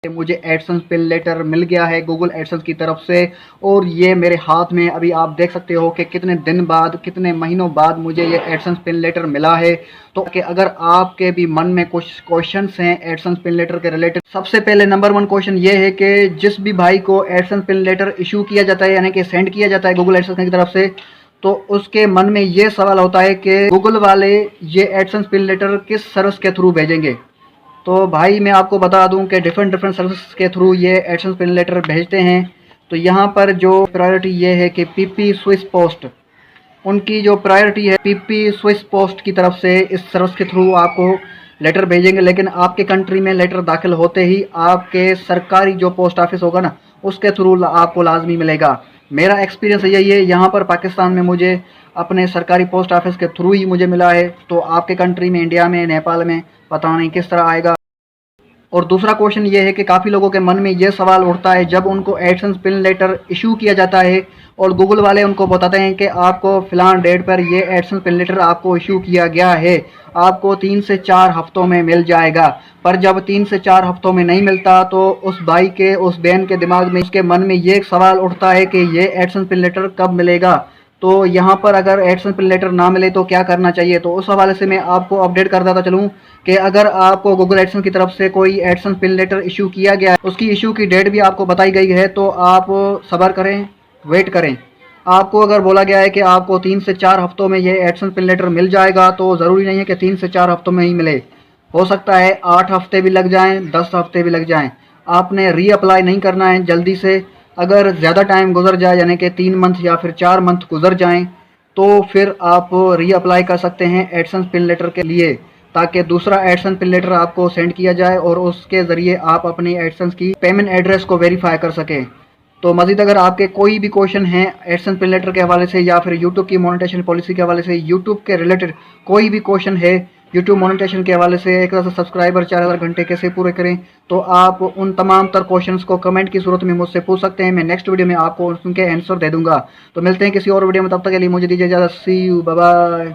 मुझे एडसेंस पे लेटर मिल गया है गूगल एडसेंस की तरफ से। और ये मेरे हाथ में अभी आप देख सकते हो कि कितने दिन बाद, कितने महीनों बाद मुझे ये एडसेंस पिन लेटर मिला है। तो कि अगर आपके भी मन में कुछ क्वेश्चंस हैं एडसेंस पिन लेटर के रिलेटेड, सबसे पहले नंबर 1 क्वेश्चन ये है कि जिस भी भाई को एडसेंस पिन लेटर इशू किया जाता है, यानी कि सेंड किया जाता है गूगल एडसेंस की तरफ से, तो उसके मन में ये सवाल होता है कि गूगल वाले ये एडसेंस पिन लेटर किस सर्विस के थ्रू भेजेंगे। तो भाई मैं आपको बता दूं कि डिफरेंट डिफरेंट सर्विस के थ्रू ये एडसेंस पिन लेटर भेजते हैं। तो यहाँ पर जो प्रायोरिटी ये है कि पीपी स्विस पोस्ट, उनकी जो प्रायोरिटी है पीपी स्विस पोस्ट की तरफ से इस सर्विस के थ्रू आपको लेटर भेजेंगे। लेकिन आपके कंट्री में लेटर दाखिल होते ही आपके सरकारी जो पोस्ट ऑफिस होगा ना, उसके थ्रू आपको लाजमी मिलेगा। मेरा एक्सपीरियंस यही है, यहाँ पर पाकिस्तान में मुझे अपने सरकारी पोस्ट ऑफिस के थ्रू ही मुझे मिला है। तो आपके कंट्री में, इंडिया में, नेपाल में पता नहीं किस तरह आएगा। और दूसरा क्वेश्चन ये है कि काफ़ी लोगों के मन में ये सवाल उठता है जब उनको एडसेंस पिन लेटर इशू किया जाता है और गूगल वाले उनको बताते हैं कि आपको फ़िलहाल डेट पर ये एडसेंस पिन लेटर आपको इशू किया गया है, आपको 3 से 4 हफ्तों में मिल जाएगा। पर जब 3 से 4 हफ्तों में नहीं मिलता तो उस भाई के, उस बहन के दिमाग में, उसके मन में ये सवाल उठता है कि ये एडसेंस पिन लेटर कब मिलेगा। तो यहाँ पर अगर एडसेंस पिन लेटर ना मिले तो क्या करना चाहिए, तो उस हवाले से मैं आपको अपडेट कर देता चलूँ कि अगर आपको गूगल एडसेंस की तरफ से कोई एडसेंस पिन लेटर इशू किया गया है, उसकी इशू की डेट भी आपको बताई गई है, तो आप सब्र करें, वेट करें। आपको अगर बोला गया है कि आपको 3 से 4 हफ्तों में ये एडसेंस पिन लेटर मिल जाएगा, तो ज़रूरी नहीं है कि 3 से 4 हफ्तों में ही मिले। हो सकता है 8 हफ्ते भी लग जाएँ, 10 हफ्ते भी लग जाएँ। आपने रीअप्लाई नहीं करना है जल्दी से। अगर ज़्यादा टाइम गुजर जाए, यानी कि 3 मंथ या फिर 4 मंथ गुजर जाएं, तो फिर आप रीअप्लाई कर सकते हैं एडसेंस पिन लेटर के लिए, ताकि दूसरा एडसेंस पिन लेटर आपको सेंड किया जाए और उसके ज़रिए आप अपनी एडसेंस की पेमेंट एड्रेस को वेरीफाई कर सकें। तो मज़ीद अगर आपके कोई भी क्वेश्चन हैं एडसेंस पिन लेटर के हवाले से या फिर यूट्यूब की मोनेटाइजेशन पॉलिसी के हवाले से, यूट्यूब के रिलेटेड कोई भी क्वेश्चन है, यूट्यूब मोनेटाइजेशन के हवाले से, एक तरह से सब्सक्राइबर 4000 घंटे कैसे पूरे करें, तो आप उन तमाम तर क्वेश्चंस को कमेंट की सूरत में मुझसे पूछ सकते हैं। मैं नेक्स्ट वीडियो में आपको उनके आंसर दे दूंगा। तो मिलते हैं किसी और वीडियो में, तब तक के लिए मुझे दीजिए इजाज़त। सी यू, बाय बाय।